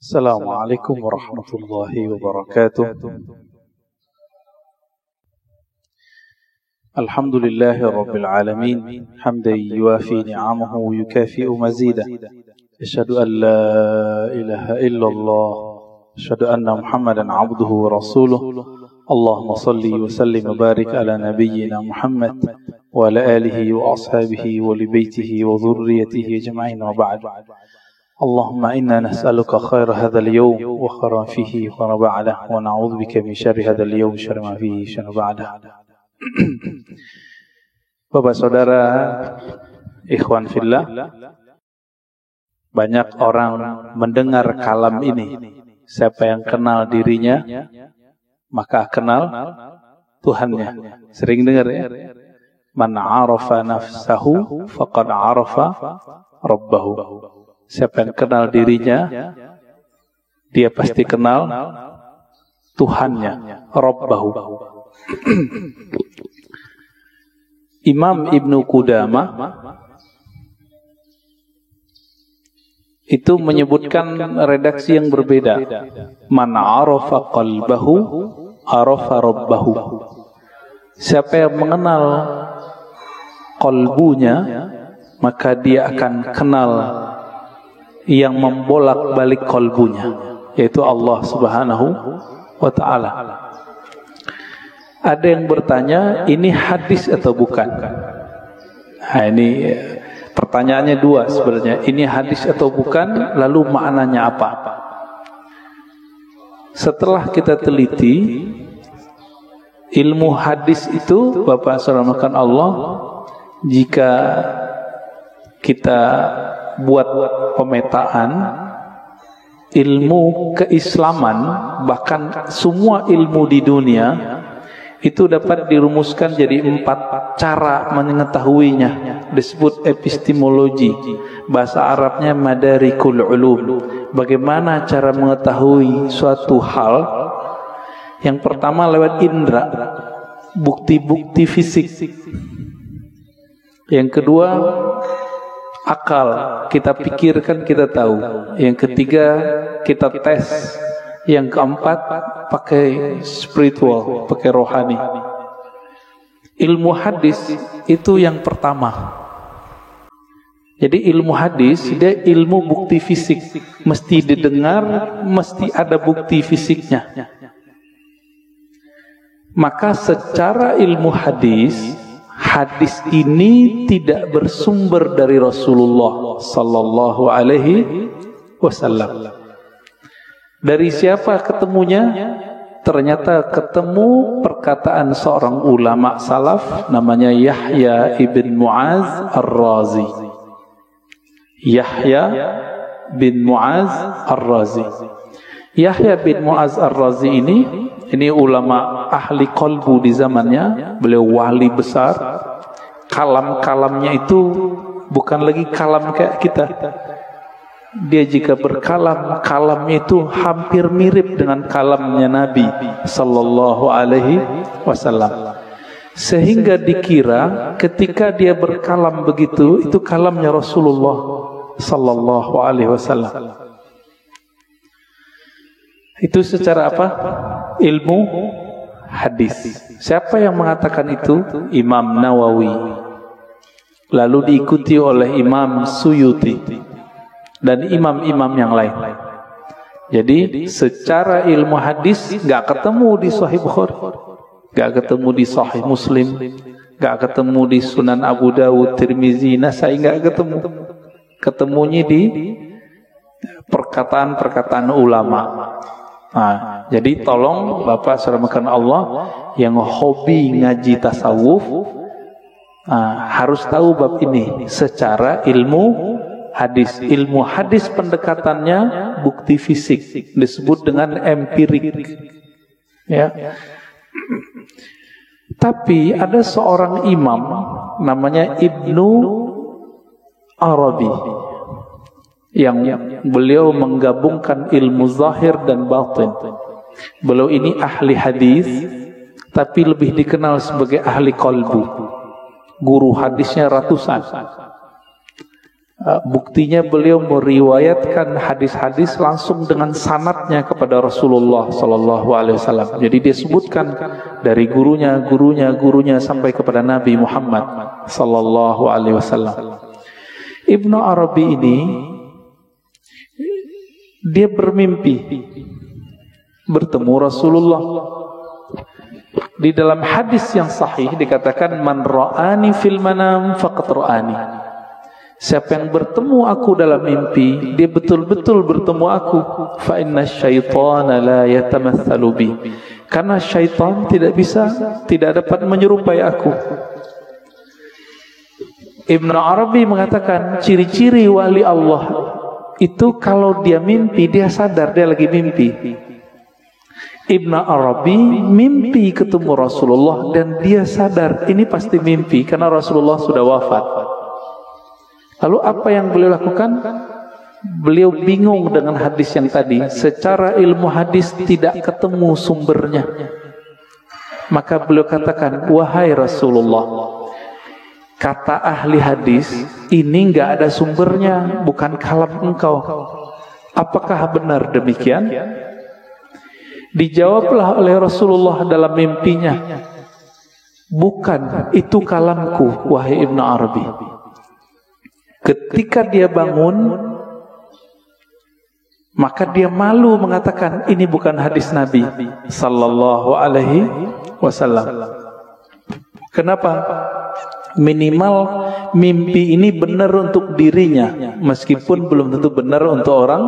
السلام عليكم ورحمة الله وبركاته. الحمد لله رب العالمين حمدا يوافي نعمه ويكافئ مزيدا. أشهد أن لا إله إلا الله، أشهد أن محمدا عبده ورسوله. اللهم صل وسلم وبارك على نبينا محمد وعلى آله وأصحابه ولبيته وذريته أجمعين، وبعد. اللهم إنا نسألك خير هذا اليوم وخير فيه وخير بعده، ونعوذ بك من شر هذا اليوم شر ما فيه شر بعده. Bapak saudara, ikhwan fillah, banyak orang mendengar kalam ini. Siapa yang kenal dirinya, maka kenal Tuhannya. Sering dengar ya? Man arafa nafsahu faqad arafa rabbahu. Siapa yang kenal dirinya, dia pasti kenal Tuhannya, Rabbahu. Imam Ibnu Qudamah itu menyebutkan redaksi yang berbeda. Man arafa qalbahu arafa rabbahu. Siapa yang mengenal qalbunya, maka dia akan kenal yang membolak-balik kalbunya, yaitu Allah Subhanahu wa ta'ala. Ada yang bertanya, ini hadis atau bukan? Nah, ini pertanyaannya dua sebenarnya. Ini hadis atau bukan, lalu maknanya apa? Setelah kita teliti, ilmu hadis itu, Bapak saudara Allah, jika kita buat pemetaan ilmu keislaman, bahkan semua ilmu di dunia itu dapat dirumuskan jadi 4 cara mengetahuinya. Disebut epistemologi, bahasa Arabnya madarikul ulum. Bagaimana cara mengetahui suatu hal? Yang pertama lewat indera, bukti-bukti fisik. Yang kedua akal, kita pikirkan, kita tahu. Yang ketiga kita tes. Yang keempat pakai spiritual, pakai rohani. Ilmu hadis itu yang pertama. Jadi ilmu hadis dia ilmu bukti fisik, mesti didengar, mesti ada bukti fisiknya. Maka secara ilmu hadis, hadis ini tidak bersumber dari Rasulullah sallallahu alaihi wasallam. Dari siapa ketemunya? Ternyata ketemu perkataan seorang ulama salaf namanya Yahya ibn Mu'az Ar-Razi. Yahya bin Mu'az Ar-Razi. Yahya bin Mu'az Ar-Razi ini ulama ahli qalbu di zamannya. Beliau wali besar. Kalam-kalamnya itu bukan lagi kalam kayak kita. Dia jika berkalam, kalamnya itu hampir mirip dengan kalamnya Nabi sallallahu alaihi wasallam. Sehingga dikira ketika dia berkalam begitu, itu kalamnya Rasulullah sallallahu alaihi wasallam. Itu secara apa? Ilmu hadis. Siapa yang mengatakan itu? Imam Nawawi. Lalu diikuti oleh Imam Suyuti dan imam-imam yang lain. Jadi secara ilmu hadis nggak ketemu di Sahih Bukhari, nggak ketemu di Sahih Muslim, nggak ketemu di Sunan Abu Dawud, Tirmizi, Nasai, nggak ketemu. Ketemunya di perkataan-perkataan ulama. Nah, jadi tolong Bapak saudara Allah yang hobi ngaji tasawuf, harus tahu bab ini secara ilmu hadis. Ilmu hadis pendekatannya bukti fisik, disebut dengan empirik. Ya. Tapi ada seorang imam namanya Ibnu Arabi yang beliau menggabungkan ilmu zahir dan batin. Beliau ini ahli hadis, tapi lebih dikenal sebagai ahli qalbu. Guru hadisnya ratusan. Buktinya beliau meriwayatkan hadis-hadis langsung dengan sanadnya kepada Rasulullah Sallallahu Alaihi Wasallam. Jadi dia sebutkan dari gurunya sampai kepada Nabi Muhammad Sallallahu Alaihi Wasallam. Ibnu Arabi ini dia bermimpi bertemu Rasulullah. Di dalam hadis yang sahih dikatakan, man ra'ani fil manam faqad ra'ani. Siapa yang bertemu aku dalam mimpi, dia betul-betul bertemu aku. Fa inna syaitana la yatamatsalu bi. Karena syaitan tidak dapat menyerupai aku. Ibnu Arabi mengatakan ciri-ciri wali Allah itu kalau dia mimpi, dia sadar dia lagi mimpi. Ibnu Arabi mimpi ketemu Rasulullah dan dia sadar ini pasti mimpi karena Rasulullah sudah wafat. Lalu apa yang beliau lakukan? Beliau bingung dengan hadis yang tadi. Secara ilmu hadis tidak ketemu sumbernya. Maka beliau katakan, wahai Rasulullah, kata ahli hadis ini nggak ada sumbernya, bukan kalam engkau. Apakah benar demikian? Dijawablah oleh Rasulullah dalam mimpinya, bukan, itu kalamku wahai Ibnu Arabi. Ketika dia bangun, maka dia malu mengatakan ini bukan hadis Nabi Sallallahu Alaihi Wasallam. Kenapa? Minimal mimpi ini benar untuk dirinya, meskipun belum tentu benar untuk orang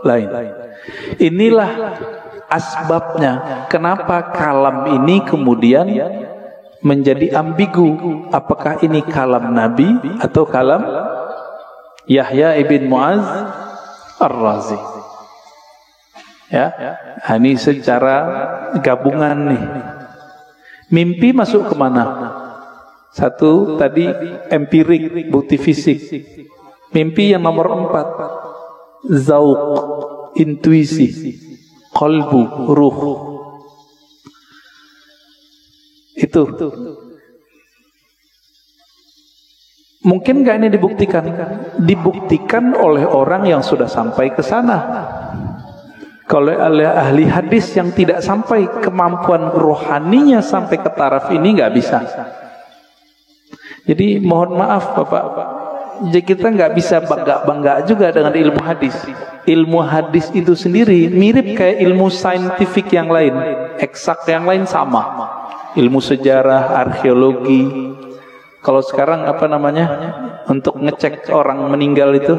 lain. Inilah asbabnya kenapa kalam ini kemudian menjadi ambigu. Apakah ini kalam Nabi atau kalam Yahya ibn Muaz Ar-Razi? Ya, ini secara gabungan nih. Mimpi masuk kemana? Satu tadi empirik, bukti fisik. Mimpi yang nomor 4, zauq, intuisi, qalbu, ruh. Itu mungkin nggak ini dibuktikan? Dibuktikan oleh orang yang sudah sampai ke sana. Kalau oleh ahli hadis yang tidak sampai, kemampuan rohaninya sampai ke taraf ini nggak bisa. Jadi mohon maaf Bapak, jadi kita nggak bisa bangga juga dengan ilmu hadis. Ilmu hadis itu sendiri mirip kayak ilmu saintifik yang lain, eksak yang lain sama. Ilmu sejarah, arkeologi. Kalau sekarang apa namanya? Untuk ngecek orang meninggal itu,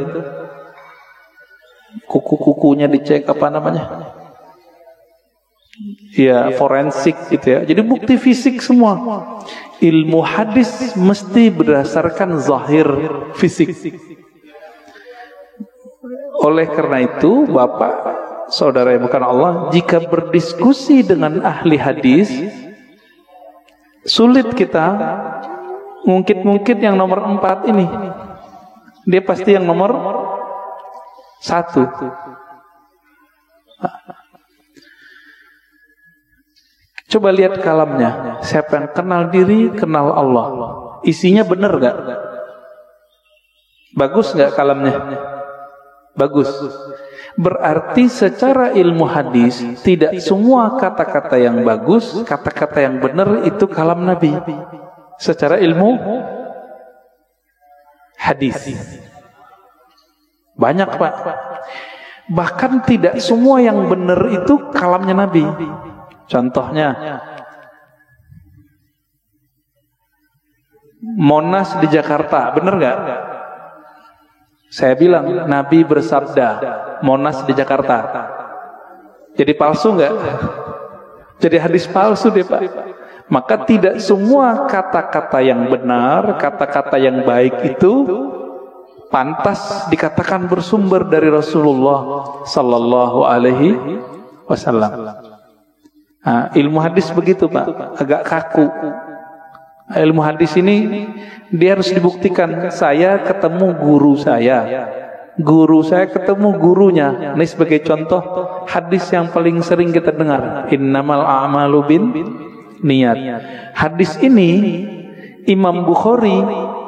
kuku-kukunya dicek apa namanya? Ya, forensik gitu ya. Jadi bukti fisik semua. Ilmu hadis mesti berdasarkan zahir fisik. Oleh karena itu, Bapak, saudara yang bukan Allah, jika berdiskusi dengan ahli hadis, sulit kita ngungkit-ngungkit yang nomor 4 ini. Dia pasti yang nomor 1. Coba lihat kalamnya. Siapa yang kenal diri, kenal Allah. Isinya benar gak? Bagus gak kalamnya? Bagus. Berarti secara ilmu hadis, tidak semua kata-kata yang bagus, kata-kata yang benar itu kalam Nabi. Secara ilmu hadis. Banyak Pak. Bahkan tidak semua yang benar itu kalamnya Nabi. Contohnya Monas di Jakarta, benar gak? Saya bilang Nabi bersabda Monas di Jakarta. Jadi palsu gak? Jadi hadis palsu deh Pak. Maka tidak semua kata-kata yang benar, kata-kata yang baik itu pantas dikatakan bersumber dari Rasulullah Sallallahu Alaihi Wasallam. Nah, ilmu hadis begitu Pak, agak kaku. Ilmu hadis ini dia harus dibuktikan. Saya ketemu guru saya ketemu gurunya. Ini sebagai contoh hadis yang paling sering kita dengar, innamal a'malu bin niat. Hadis ini Imam Bukhari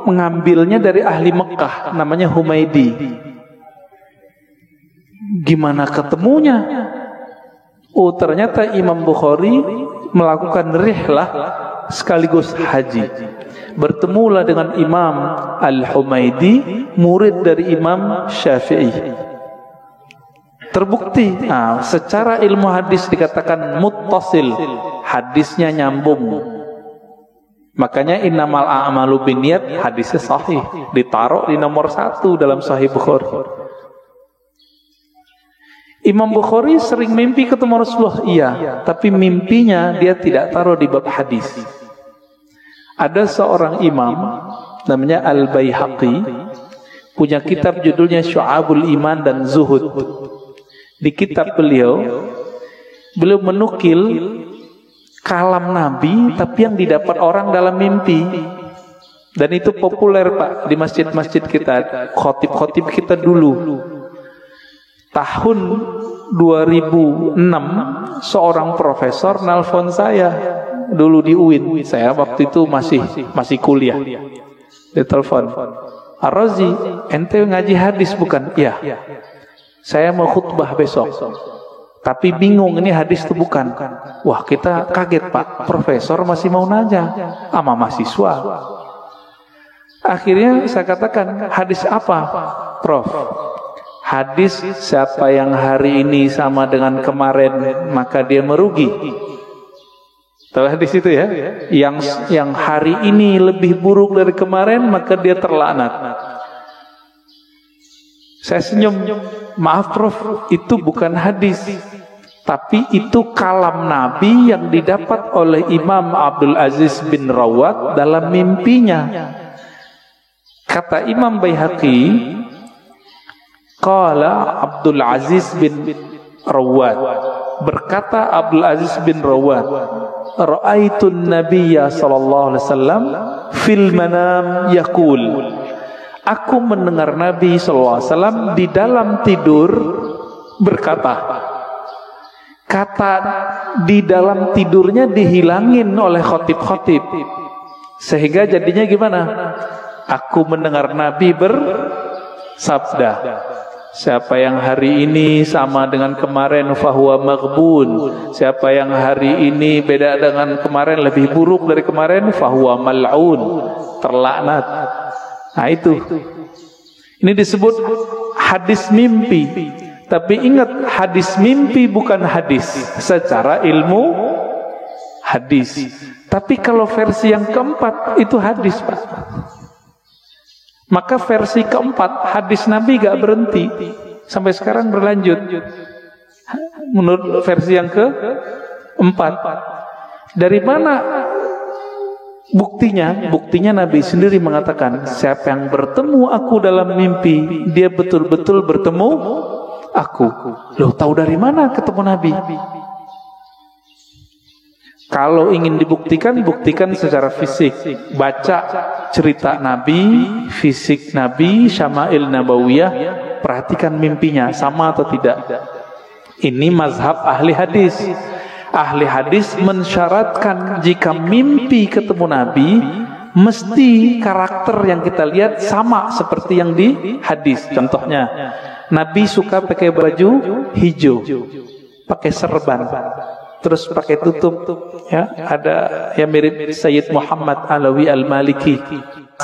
mengambilnya dari ahli Mekah, namanya Humaidi. Gimana ketemunya? Oh, ternyata Imam Bukhari melakukan rihlah sekaligus haji. Bertemulah dengan Imam Al-Humaidi, murid dari Imam Syafi'i. Terbukti, secara ilmu hadis dikatakan muttasil, hadisnya nyambung. Makanya innamal a'malu binniyat, hadisnya sahih, ditaruh di nomor 1 dalam Sahih Bukhari. Imam Bukhari sering mimpi ketemu Rasulullah, iya, tapi mimpinya dia tidak taruh di bab hadis. Ada seorang imam namanya Al-Baihaqi, punya kitab judulnya Syu'abul Iman dan Zuhud. Di kitab beliau menukil kalam Nabi tapi yang didapat orang dalam mimpi. Dan itu populer, Pak, di masjid-masjid kita, khotib-khotib kita dulu. Tahun 2006 seorang profesor nelfon saya dulu di UIN. Saya waktu itu masih kuliah. Dia telepon, "Ar-Razi, ente ngaji hadis bukan?" "Iya. Saya mau khutbah besok, tapi bingung ini hadis itu bukan." Wah, kita kaget, Pak. Profesor masih mau nanya sama mahasiswa. Akhirnya saya katakan, "Hadis apa, Prof?" "Hadis siapa yang hari ini sama dengan kemarin maka dia merugi." Tahu hadis itu ya? Yang hari ini lebih buruk dari kemarin maka dia terlaknat. Saya senyum. "Maaf, Prof, itu bukan hadis, tapi itu kalam Nabi yang didapat oleh Imam Abdul Aziz bin Rawat dalam mimpinya." Kata Imam Baihaqi, qala Abdul Aziz bin Rawat, berkata Abdul Aziz bin Rawat, "Ra'aitun Nabiyya sallallahu alaihi wasallam fil manam yaqul." Aku mendengar Nabi sallallahu alaihi wasallam di dalam tidur berkata. Kata di dalam tidurnya dihilangin oleh khotib-khotib. Sehingga jadinya gimana? Aku mendengar Nabi bersabda, "Siapa yang hari ini sama dengan kemarin fahuwa maghbun." Siapa yang hari ini beda dengan kemarin, lebih buruk dari kemarin, fahuwa mal'un, terlaknat. Nah itu. Ini disebut hadis mimpi. Tapi ingat, hadis mimpi bukan hadis secara ilmu hadis. Tapi kalau versi yang keempat itu hadis, Pak. Maka versi keempat, hadis Nabi gak berhenti sampai sekarang berlanjut. Menurut versi yang keempat, dari mana buktinya? Buktinya Nabi sendiri mengatakan, siapa yang bertemu aku dalam mimpi, dia betul-betul bertemu aku. Loh, tahu dari mana ketemu Nabi? Kalau ingin dibuktikan, buktikan secara fisik. Baca cerita Nabi, fisik Nabi, Syama'il Nabawiyah, perhatikan mimpinya, sama atau tidak. Ini mazhab ahli hadis. Ahli hadis mensyaratkan jika mimpi ketemu Nabi, mesti karakter yang kita lihat sama seperti yang di hadis. Contohnya, Nabi suka pakai baju hijau, pakai serban, terus pakai tutup, ya, ada yang mirip Sayyid Muhammad Alawi Al-Maliki.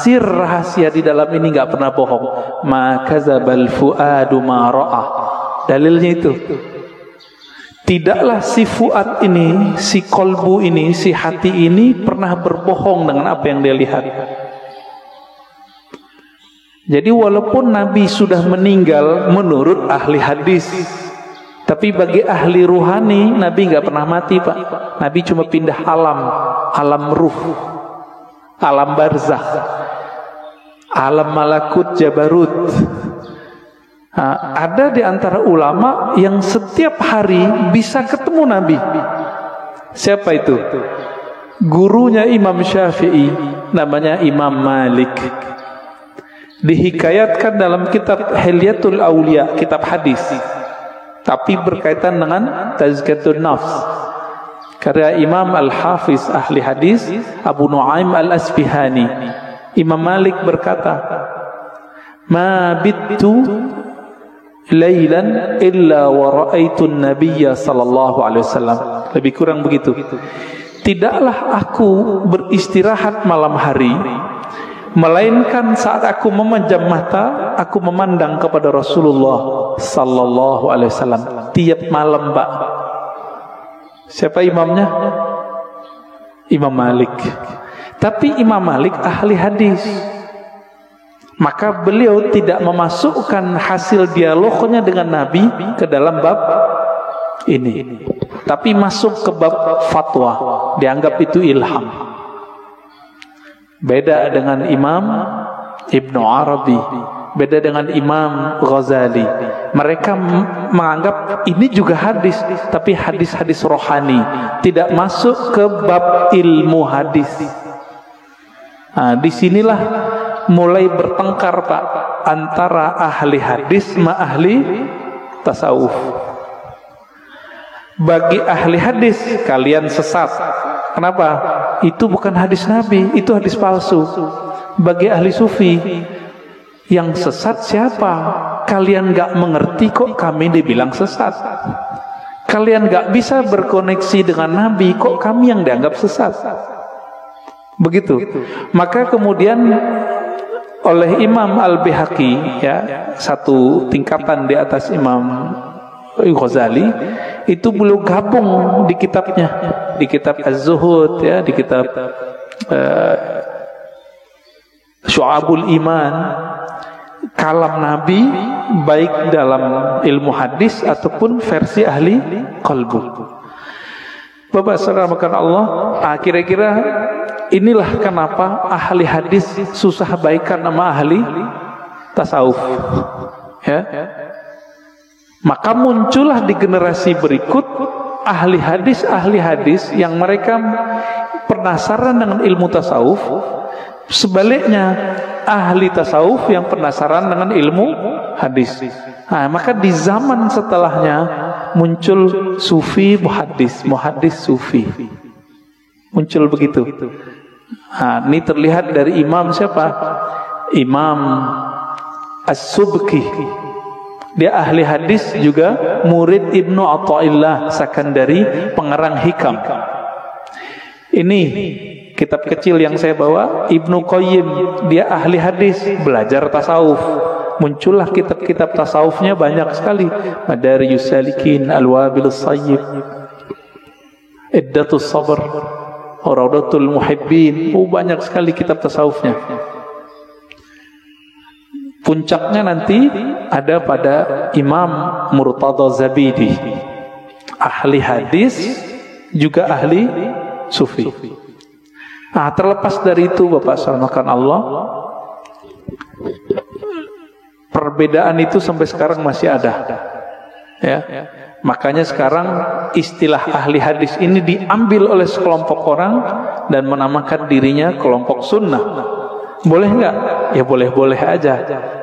Sir rahasia di dalam ini nggak pernah bohong. Ma kadzabal fuadu ma ra'a. Dalilnya itu. Tidaklah si fuad ini, si kolbu ini, si hati ini pernah berbohong dengan apa yang dia lihat. Jadi walaupun Nabi sudah meninggal menurut ahli hadis, tapi bagi ahli ruhani, Nabi nggak pernah mati, Pak. Nabi cuma pindah alam ruh, alam barzakh, alam malakut jabarut. Nah, ada di antara ulama yang setiap hari bisa ketemu Nabi. Siapa itu? Gurunya Imam Syafi'i, namanya Imam Malik. Dihikayatkan dalam kitab Hilyatul Auliya, kitab hadis, tapi berkaitan dengan Tazkiyatun Nafs, karya Imam Al-Hafiz ahli hadis Abu Nuaim Al-Asfihani. Imam Malik berkata, "Ma bittu lailan illa wa ra'aitun nabiyya sallallahu alaihi wasallam." Lebih kurang begitu. Tidaklah aku beristirahat malam hari, melainkan saat aku memejam mata, aku memandang kepada Rasulullah sallallahu alaihi wasallam tiap malam, Pak. Siapa imamnya? Imam Malik. Tapi Imam Malik ahli hadis, maka beliau tidak memasukkan hasil dialognya dengan Nabi ke dalam bab ini, tapi masuk ke bab fatwa, dianggap itu ilham. Beda dengan Imam Ibnu Arabi, beda dengan Imam Ghazali. Mereka menganggap ini juga hadis, tapi hadis-hadis rohani, tidak masuk ke bab ilmu hadis. Nah, disinilah mulai bertengkar, Pak, antara ahli hadis sama ahli tasawuf. Bagi ahli hadis, kalian sesat. Kenapa? Itu bukan hadis Nabi, itu hadis palsu. Bagi ahli sufi, yang sesat siapa? Kalian gak mengerti kok kami dibilang sesat. Kalian gak bisa berkoneksi dengan Nabi, kok kami yang dianggap sesat. Begitu. Maka kemudian oleh Imam Al-Bihaqi, ya, satu tingkatan di atas Imam Ghazali, itu beliau gabung di kitabnya, di kitab Az-Zuhud, ya, di kitab Syu'abul Iman, kalam Nabi baik dalam ilmu hadis ataupun versi ahli qalbu. Bapak saudara Allah, kira-kira inilah kenapa ahli hadis susah baikan sama ahli tasawuf, ya. Maka muncullah di generasi berikut ahli hadis yang mereka penasaran dengan ilmu tasawuf. Sebaliknya ahli tasawuf yang penasaran dengan ilmu hadis. Nah, maka di zaman setelahnya muncul sufi muhaddis, muhaddis sufi. Muncul begitu. Nah, ini terlihat dari imam siapa? Imam As-Subki. Dia ahli hadis juga, murid Ibnu Athaillah Sakandari, pengarang Hikam. Ini kitab kecil yang saya bawa, Ibnu Qayyim, dia ahli hadis, belajar tasawuf. Muncullah kitab-kitab tasawufnya banyak sekali. Madarijus Salikin, Al-Wabilus Sayyib, Iddatus Sabr, Raudatul Muhibbin. Banyak sekali kitab tasawufnya. Puncaknya nanti ada pada Imam Murtada Zabidi, ahli hadis juga ahli sufi. Nah, terlepas dari itu, Bapak salamakan Allah, perbedaan itu sampai sekarang masih ada, ya. Makanya sekarang istilah ahli hadis ini diambil oleh sekelompok orang dan menamakan dirinya kelompok sunnah. Boleh nggak? Ya boleh-boleh aja.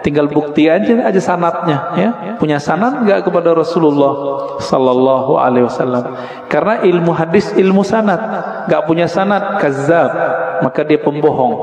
Tinggal bukti aja sanadnya, ya. Punya sanad nggak kepada Rasulullah Sallallahu Alaihi Wasallam? Karena ilmu hadis ilmu sanad. Nggak punya sanad, kazzab, maka dia pembohong.